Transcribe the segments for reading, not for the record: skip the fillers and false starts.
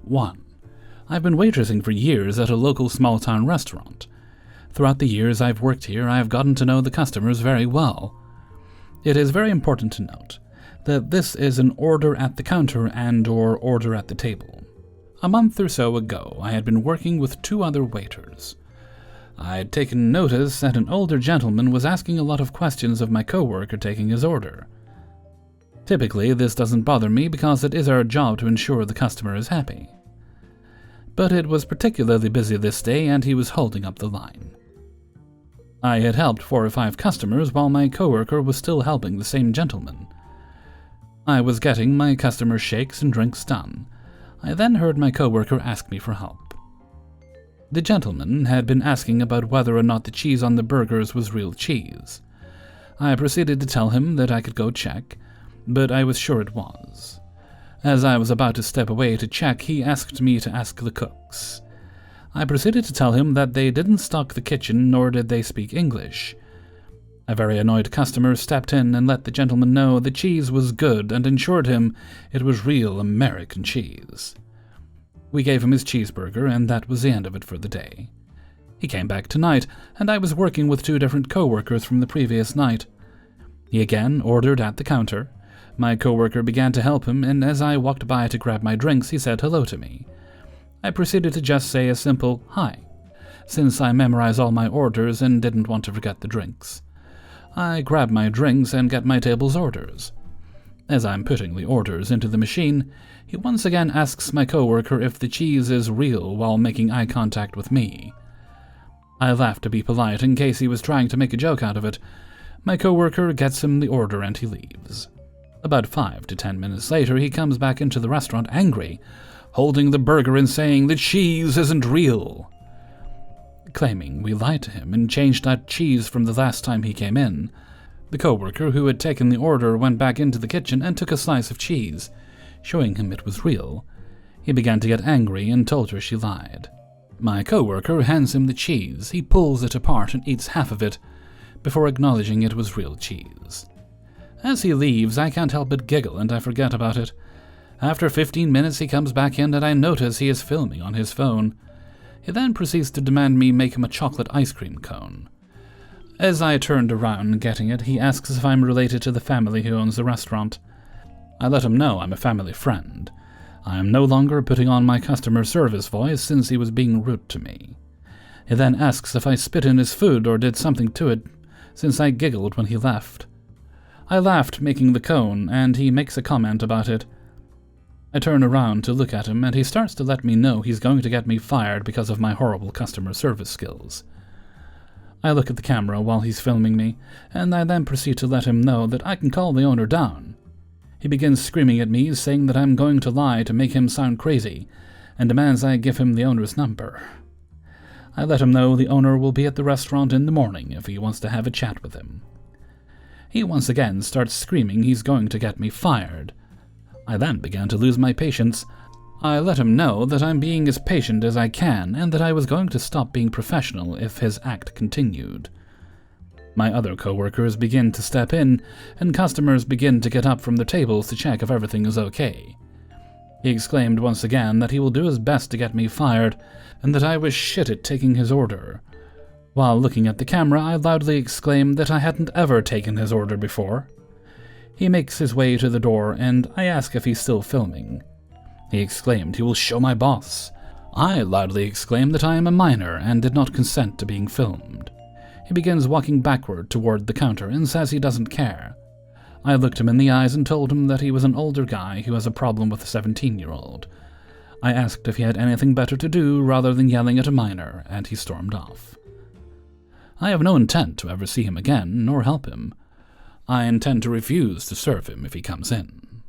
1. I've been waitressing for years at a local small-town restaurant. Throughout the years I've worked here, I have gotten to know the customers very well. It is very important to note that this is an order at the counter and/or order at the table. A month or so ago, I had been working with 2 other waiters. I had taken notice that an older gentleman was asking a lot of questions of my coworker taking his order. Typically, this doesn't bother me because it is our job to ensure the customer is happy. But it was particularly busy this day and he was holding up the line. I had helped 4 or 5 customers while my coworker was still helping the same gentleman. I was getting my customers' shakes and drinks done. I then heard my coworker ask me for help. The gentleman had been asking about whether or not the cheese on the burgers was real cheese. I proceeded to tell him that I could go check, but I was sure it was. As I was about to step away to check, he asked me to ask the cooks. I proceeded to tell him that they didn't stock the kitchen nor did they speak English. A very annoyed customer stepped in and let the gentleman know the cheese was good and assured him it was real American cheese. We gave him his cheeseburger and that was the end of it for the day. He came back tonight and I was working with 2 different coworkers from the previous night. He again ordered at the counter. My coworker began to help him, and as I walked by to grab my drinks, he said hello to me. I proceeded to just say a simple hi, since I memorize all my orders and didn't want to forget the drinks. I grab my drinks and get my table's orders. As I'm putting the orders into the machine, he once again asks my coworker if the cheese is real while making eye contact with me. I laugh to be polite in case he was trying to make a joke out of it. My coworker gets him the order and he leaves. About 5 to 10 minutes later, he comes back into the restaurant angry, holding the burger and saying the cheese isn't real. Claiming we lied to him and changed that cheese from the last time he came in, the coworker who had taken the order went back into the kitchen and took a slice of cheese, showing him it was real. He began to get angry and told her she lied. My coworker hands him the cheese. He pulls it apart and eats half of it before acknowledging it was real cheese. As he leaves, I can't help but giggle and I forget about it. After 15 minutes he comes back in and I notice he is filming on his phone. He then proceeds to demand me make him a chocolate ice cream cone. As I turned around getting it, he asks if I'm related to the family who owns the restaurant. I let him know I'm a family friend. I am no longer putting on my customer service voice since he was being rude to me. He then asks if I spit in his food or did something to it, since I giggled when he left. I laughed making the cone, and he makes a comment about it. I turn around to look at him, and he starts to let me know he's going to get me fired because of my horrible customer service skills. I look at the camera while he's filming me, and I then proceed to let him know that I can call the owner down. He begins screaming at me, saying that I'm going to lie to make him sound crazy, and demands I give him the owner's number. I let him know the owner will be at the restaurant in the morning if he wants to have a chat with him. He once again starts screaming he's going to get me fired. I then began to lose my patience. I let him know that I'm being as patient as I can and that I was going to stop being professional if his act continued. My other coworkers begin to step in, and customers begin to get up from their tables to check if everything is okay. He exclaimed once again that he will do his best to get me fired, and that I was shit at taking his order. While looking at the camera, I loudly exclaimed that I hadn't ever taken his order before. He makes his way to the door, and I ask if he's still filming. He exclaimed he will show my boss. I loudly exclaimed that I am a minor and did not consent to being filmed. He begins walking backward toward the counter and says he doesn't care. I looked him in the eyes and told him that he was an older guy who has a problem with a 17-year-old. I asked if he had anything better to do rather than yelling at a minor, and he stormed off. I have no intent to ever see him again, nor help him. I intend to refuse to serve him if he comes in.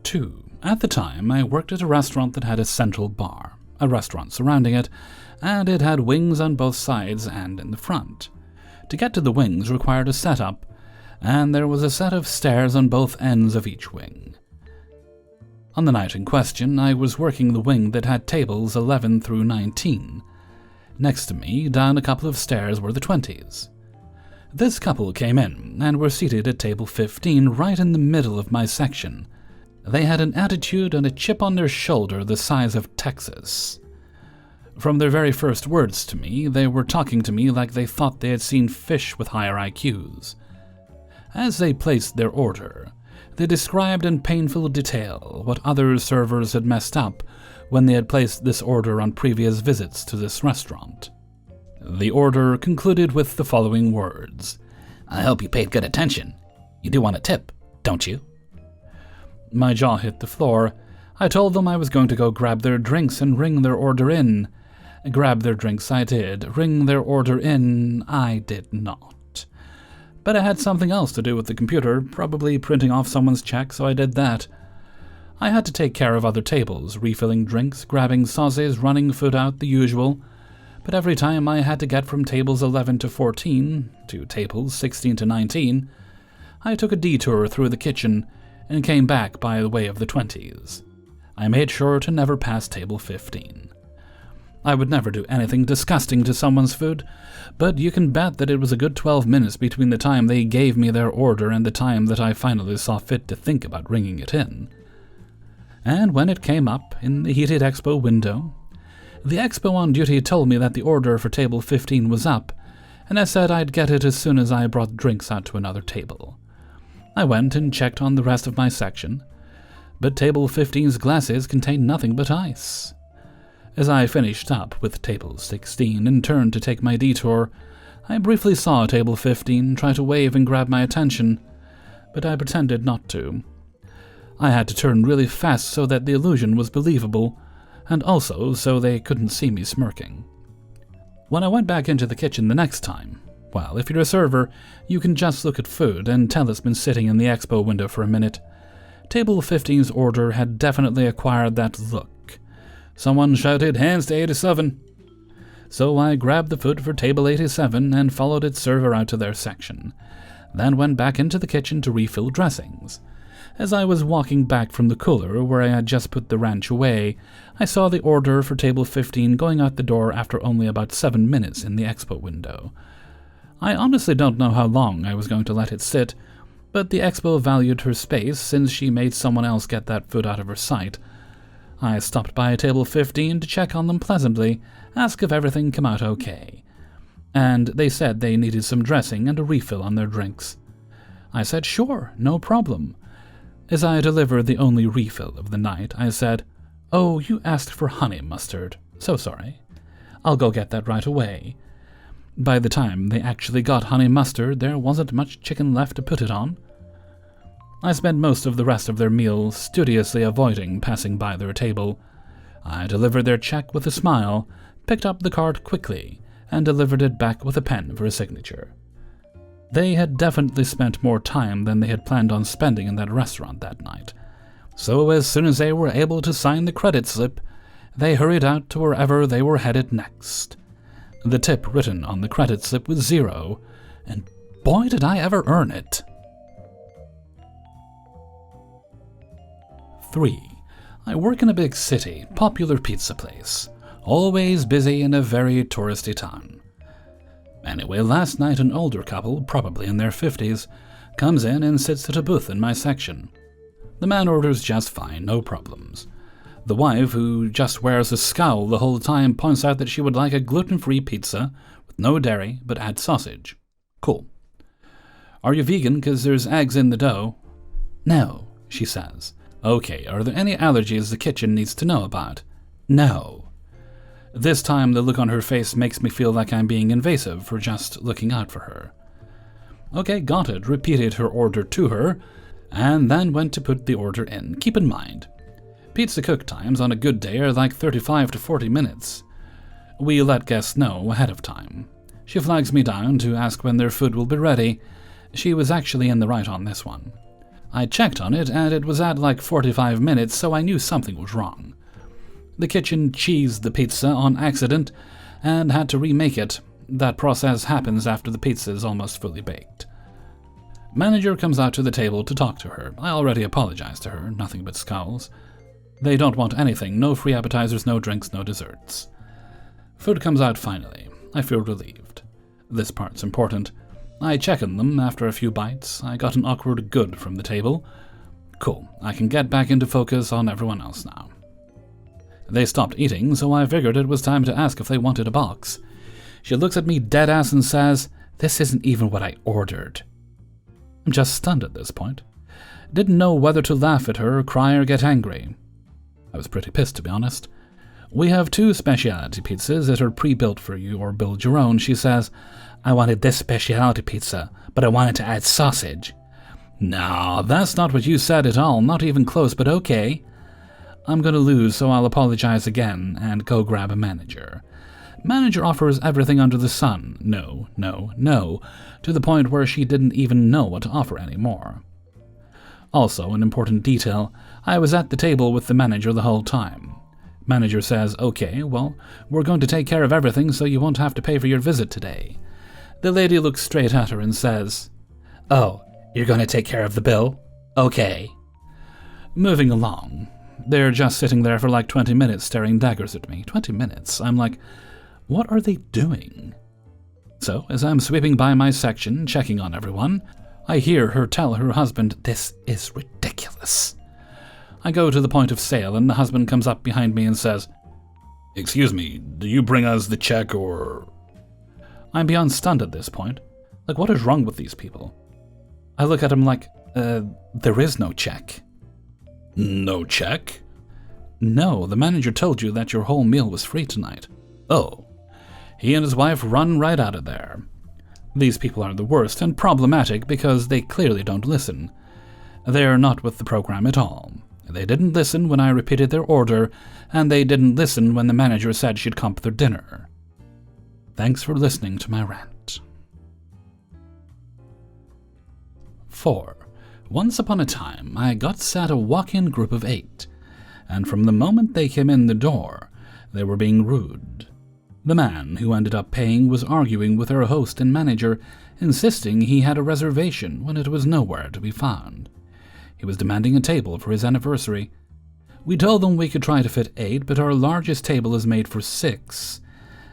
2. At the time, I worked at a restaurant that had a central bar, a restaurant surrounding it, and it had wings on both sides and in the front. To get to the wings required a setup, and there was a set of stairs on both ends of each wing. On the night in question, I was working the wing that had tables 11 through 19. Next to me, down a couple of stairs, were the 20s. This couple came in and were seated at table 15 right in the middle of my section. They had an attitude and a chip on their shoulder the size of Texas. From their very first words to me, they were talking to me like they thought they had seen fish with higher IQs. As they placed their order, they described in painful detail what other servers had messed up when they had placed this order on previous visits to this restaurant. The order concluded with the following words: "I hope you paid good attention. You do want a tip, don't you?" My jaw hit the floor. I told them I was going to go grab their drinks and ring their order in. Grab their drinks I did. Ring their order in I did not. But I had something else to do with the computer, probably printing off someone's check, so I did that. I had to take care of other tables, refilling drinks, grabbing sauces, running food out, the usual. But every time I had to get from tables 11 to 14 to tables 16 to 19, I took a detour through the kitchen and came back by the way of the 20s. I made sure to never pass table 15. I would never do anything disgusting to someone's food, but you can bet that it was a good 12 minutes between the time they gave me their order and the time that I finally saw fit to think about ringing it in. And when it came up in the heated expo window, the expo on duty told me that the order for table 15 was up, and I said I'd get it as soon as I brought drinks out to another table. I went and checked on the rest of my section, but table 15's glasses contained nothing but ice. As I finished up with table 16 and turned to take my detour, I briefly saw table 15 try to wave and grab my attention, but I pretended not to. I had to turn really fast so that the illusion was believable, and also so they couldn't see me smirking. When I went back into the kitchen the next time, well, if you're a server, you can just look at food and tell it's been sitting in the expo window for a minute. Table 15's order had definitely acquired that look. Someone shouted, "Hands to 87." So I grabbed the food for table 87 and followed its server out to their section, then went back into the kitchen to refill dressings. As I was walking back from the cooler where I had just put the ranch away, I saw the order for table 15 going out the door after only about 7 minutes in the expo window. I honestly don't know how long I was going to let it sit, but the expo valued her space since she made someone else get that food out of her sight. I stopped by table 15 to check on them pleasantly, ask if everything came out okay. And they said they needed some dressing and a refill on their drinks. I said sure, no problem. As I delivered the only refill of the night, I said, "Oh, you asked for honey mustard. So sorry. I'll go get that right away." By the time they actually got honey mustard, there wasn't much chicken left to put it on. I spent most of the rest of their meal studiously avoiding passing by their table. I delivered their check with a smile, picked up the card quickly, and delivered it back with a pen for a signature. They had definitely spent more time than they had planned on spending in that restaurant that night. So as soon as they were able to sign the credit slip, they hurried out to wherever they were headed next. The tip written on the credit slip was 0, and boy did I ever earn it. 3. I work in a big city, popular pizza place. Always busy in a very touristy town. Anyway, last night an older couple, probably in their 50s, comes in and sits at a booth in my section. The man orders just fine, no problems. The wife, who just wears a scowl the whole time, points out that she would like a gluten-free pizza with no dairy but add sausage. Cool. "Are you vegan because there's eggs in the dough?" "No," she says. "Okay, are there any allergies the kitchen needs to know about?" "No." This time the look on her face makes me feel like I'm being invasive for just looking out for her. Okay, got it, repeated her order to her, and then went to put the order in. Keep in mind, pizza cook times on a good day are like 35 to 40 minutes. We let guests know ahead of time. She flags me down to ask when their food will be ready. She was actually in the right on this one. I checked on it, and it was at like 45 minutes, so I knew something was wrong. The kitchen cheesed the pizza on accident and had to remake it. That process happens after the pizza is almost fully baked. Manager comes out to the table to talk to her. I already apologized to her, nothing but scowls. They don't want anything, no free appetizers, no drinks, no desserts. Food comes out finally. I feel relieved. This part's important. I check on them after a few bites. I got an awkward good from the table. Cool, I can get back into focus on everyone else now. They stopped eating, so I figured it was time to ask if they wanted a box. She looks at me dead-ass and says, "This isn't even what I ordered." I'm just stunned at this point. Didn't know whether to laugh at her, cry, or get angry. I was pretty pissed, to be honest. "We have 2 specialty pizzas that are pre-built for you, or build your own," she says. "I wanted this specialty pizza, but I wanted to add sausage." "No, that's not what you said at all, not even close, but okay." I'm gonna lose, so I'll apologize again and go grab a manager. Manager offers everything under the sun. No, no, no, to the point where she didn't even know what to offer anymore. Also, an important detail, I was at the table with the manager the whole time. Manager says, "Okay, well, we're going to take care of everything so you won't have to pay for your visit today." The lady looks straight at her and says, "Oh, you're going to take care of the bill? Okay." Moving along. They're just sitting there for like 20 minutes staring daggers at me. 20 minutes? I'm like, what are they doing? So, as I'm sweeping by my section, checking on everyone, I hear her tell her husband, "This is ridiculous." I go to the point of sale, and the husband comes up behind me and says, "Excuse me, do you bring us the check or—" I'm beyond stunned at this point. Like, what is wrong with these people? I look at him like, there is no check. "No check?" "No, the manager told you that your whole meal was free tonight." "Oh." He and his wife run right out of there. These people are the worst and problematic because they clearly don't listen. They're not with the program at all. They didn't listen when I repeated their order, and they didn't listen when the manager said she'd comp their dinner. Thanks for listening to my rant. 4. Once upon a time, I got sat a walk-in group of 8, and from the moment they came in the door, they were being rude. The man who ended up paying was arguing with our host and manager, insisting he had a reservation when it was nowhere to be found. He was demanding a table for his anniversary. We told them we could try to fit 8, but our largest table is made for 6,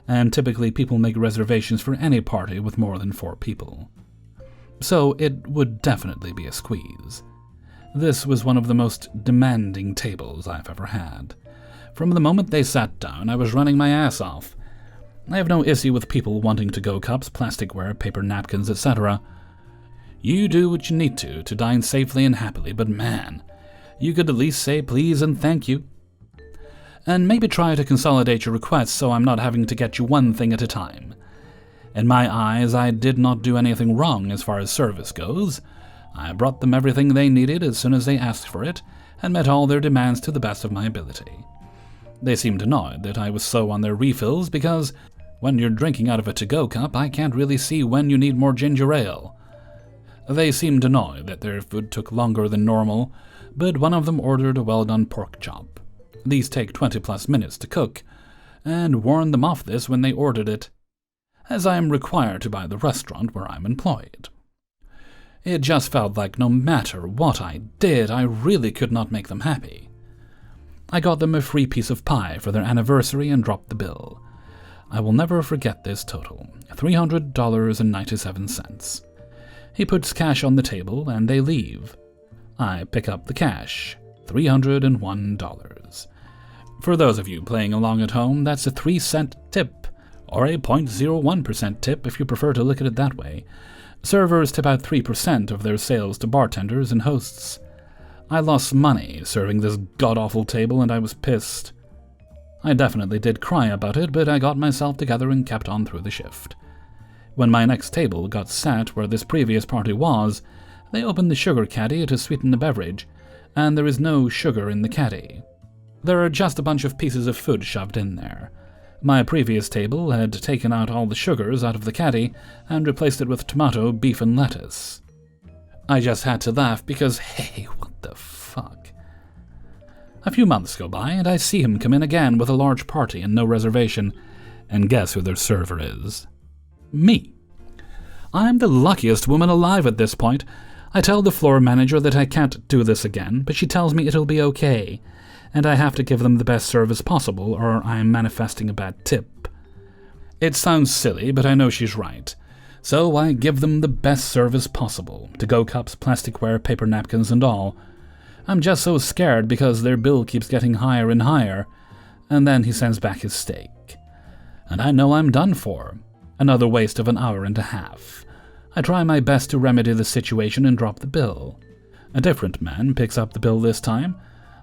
and typically people make reservations for any party with more than 4 people. So it would definitely be a squeeze. This was one of the most demanding tables I've ever had. From the moment they sat down, I was running my ass off. I have no issue with people wanting to-go cups, plasticware, paper napkins, etc. You do what you need to dine safely and happily, but man, you could at least say please and thank you. And maybe try to consolidate your requests so I'm not having to get you one thing at a time. In my eyes, I did not do anything wrong as far as service goes. I brought them everything they needed as soon as they asked for it, and met all their demands to the best of my ability. They seemed annoyed that I was slow on their refills because, when you're drinking out of a to-go cup, I can't really see when you need more ginger ale. They seemed annoyed that their food took longer than normal, but one of them ordered a well-done pork chop. These take 20+ minutes to cook, and warned them off this when they ordered it, as I am required to buy the restaurant where I'm employed. It just felt like no matter what I did, I really could not make them happy. I got them a free piece of pie for their anniversary and dropped the bill. I will never forget this total, $300.97. He puts cash on the table and they leave. I pick up the cash, $301. For those of you playing along at home, that's a 3-cent tip, or a 0.01% tip if you prefer to look at it that way. Servers tip out 3% of their sales to bartenders and hosts. I lost money serving this god-awful table and I was pissed. I definitely did cry about it, but I got myself together and kept on through the shift. When my next table got sat where this previous party was, they opened the sugar caddy to sweeten the beverage, and there is no sugar in the caddy. There are just a bunch of pieces of food shoved in there. My previous table had taken out all the sugars out of the caddy and replaced it with tomato, beef, and lettuce. I just had to laugh because, hey, what the fuck? A few months go by and I see him come in again with a large party and no reservation, and guess who their server is? Me. I'm the luckiest woman alive at this point. I tell the floor manager that I can't do this again, but she tells me it'll be okay, and I have to give them the best service possible or I'm manifesting a bad tip. It sounds silly, but I know she's right. So I give them the best service possible, to-go cups, plasticware, paper napkins, and all. I'm just so scared because their bill keeps getting higher and higher, and then he sends back his steak. And I know I'm done for. Another waste of an hour and a half. I try my best to remedy the situation and drop the bill. A different man picks up the bill this time.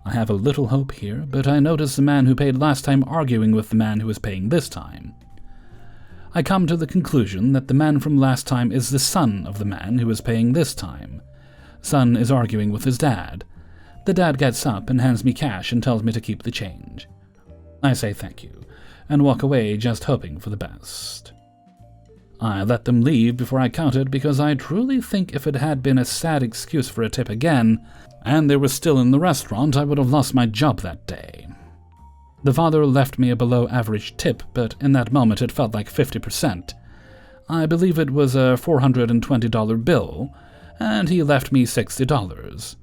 I have a little hope here, but I notice the man who paid last time arguing with the man who is paying this time. I come to the conclusion that the man from last time is the son of the man who is paying this time. Son is arguing with his dad. The dad gets up and hands me cash and tells me to keep the change. I say thank you, and walk away just hoping for the best. I let them leave before I counted because I truly think if it had been a sad excuse for a tip again, and they were still in the restaurant, I would have lost my job that day. The father left me a below-average tip, but in that moment it felt like 50%. I believe it was a $420 bill, and he left me $60.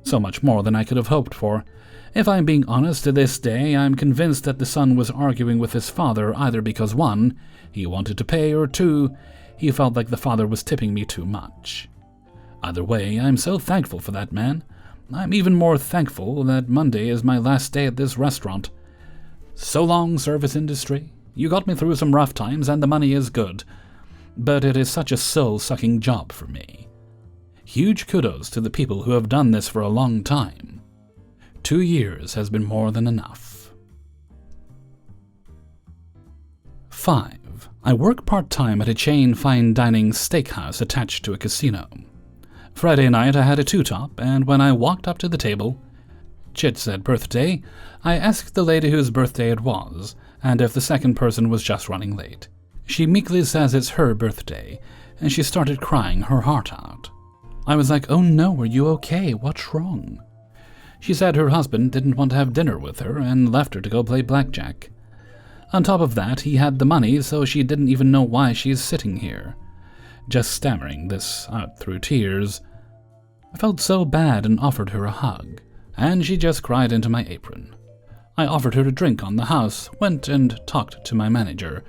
So much more than I could have hoped for. If I'm being honest, to this day, I'm convinced that the son was arguing with his father either because 1, he wanted to pay, or 2, he felt like the father was tipping me too much. Either way, I'm so thankful for that man. I'm even more thankful that Monday is my last day at this restaurant. So long, service industry. You got me through some rough times and the money is good. But it is such a soul-sucking job for me. Huge kudos to the people who have done this for a long time. 2 years has been more than enough. 5. I work part-time at a chain fine dining steakhouse attached to a casino. Friday night I had a two-top, and when I walked up to the table, Chit said birthday, I asked the lady whose birthday it was, and if the second person was just running late. She meekly says it's her birthday, and she started crying her heart out. I was like, oh no, are you okay? What's wrong? She said her husband didn't want to have dinner with her and left her to go play blackjack. On top of that, he had the money, so she didn't even know why she's sitting here. Just stammering this out through tears. I felt so bad and offered her a hug, and she just cried into my apron. I offered her a drink on the house, went and talked to my manager,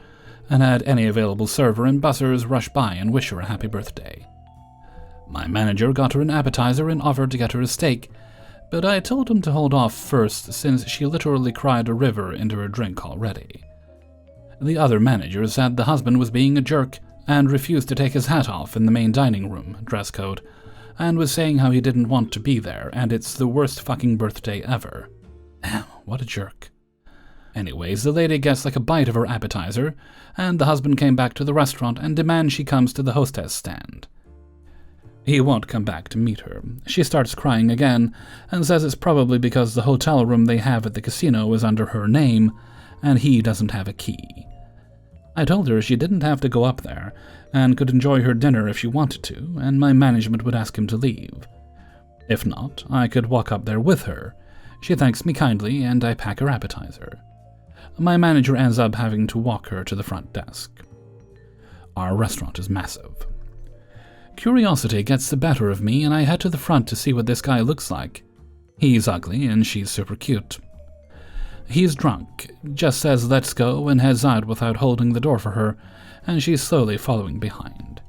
and had any available server and bussers rush by and wish her a happy birthday. My manager got her an appetizer and offered to get her a steak, but I told him to hold off first since she literally cried a river into her drink already. The other manager said the husband was being a jerk and refused to take his hat off in the main dining room, dress code, and was saying how he didn't want to be there and it's the worst fucking birthday ever. Damn, what a jerk. Anyways, the lady gets like a bite of her appetizer, and the husband came back to the restaurant and demands she comes to the hostess stand. He won't come back to meet her. She starts crying again and says it's probably because the hotel room they have at the casino is under her name and he doesn't have a key. I told her she didn't have to go up there and could enjoy her dinner if she wanted to, and my management would ask him to leave. If not, I could walk up there with her. She thanks me kindly and I pack her appetizer. My manager ends up having to walk her to the front desk. Our restaurant is massive. Curiosity gets the better of me and I head to the front to see what this guy looks like. He's ugly and she's super cute. He's drunk, just says let's go and heads out without holding the door for her, and she's slowly following behind.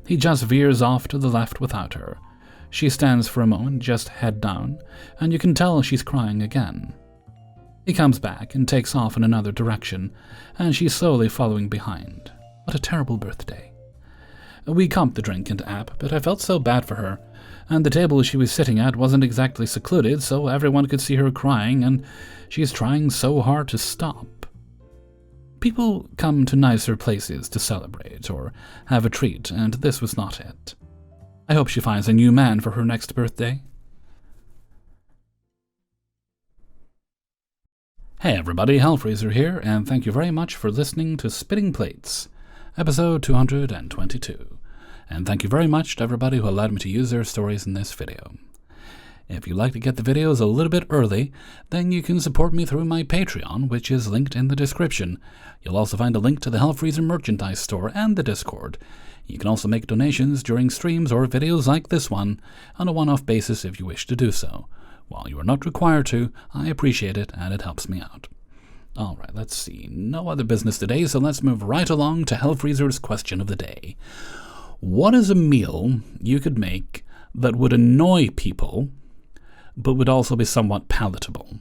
He just veers off to the left without her. She stands for a moment, just head down, and you can tell she's crying again. He comes back and takes off in another direction, and she's slowly following behind. What a terrible birthday. We comped the drink and app, but I felt so bad for her, and the table she was sitting at wasn't exactly secluded, so everyone could see her crying, and she's trying so hard to stop. People come to nicer places to celebrate or have a treat, and this was not it. I hope she finds a new man for her next birthday. Hey everybody, Hellfreezer here, and thank you very much for listening to Spitting Plates, episode 222. And thank you very much to everybody who allowed me to use their stories in this video. If you'd like to get the videos a little bit early, then you can support me through my Patreon, which is linked in the description. You'll also find a link to the Hellfreezer merchandise store and the Discord. You can also make donations during streams or videos like this one on a one-off basis if you wish to do so. While you are not required to, I appreciate it and it helps me out. Alright, let's see. No other business today, so let's move right along to Hellfreezer's question of the day. What is a meal you could make that would annoy people but would also be somewhat palatable.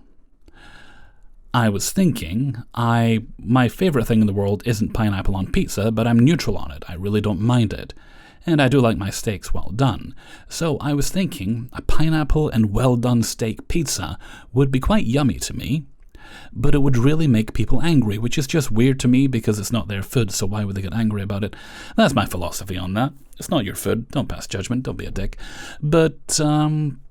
I was thinking, my favorite thing in the world isn't pineapple on pizza, but I'm neutral on it. I really don't mind it. And I do like my steaks well done. So I was thinking a pineapple and well done steak pizza would be quite yummy to me, but it would really make people angry, which is just weird to me because it's not their food, so why would they get angry about it? That's my philosophy on that. It's not your food. Don't pass judgment. Don't be a dick. But,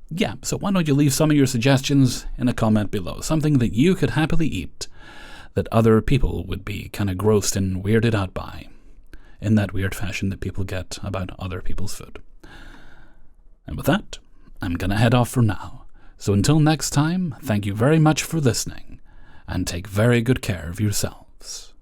yeah, so why don't you leave some of your suggestions in a comment below? Something that you could happily eat that other people would be kind of grossed and weirded out by, in that weird fashion that people get about other people's food. And with that, I'm going to head off for now. So until next time, thank you very much for listening, and take very good care of yourselves.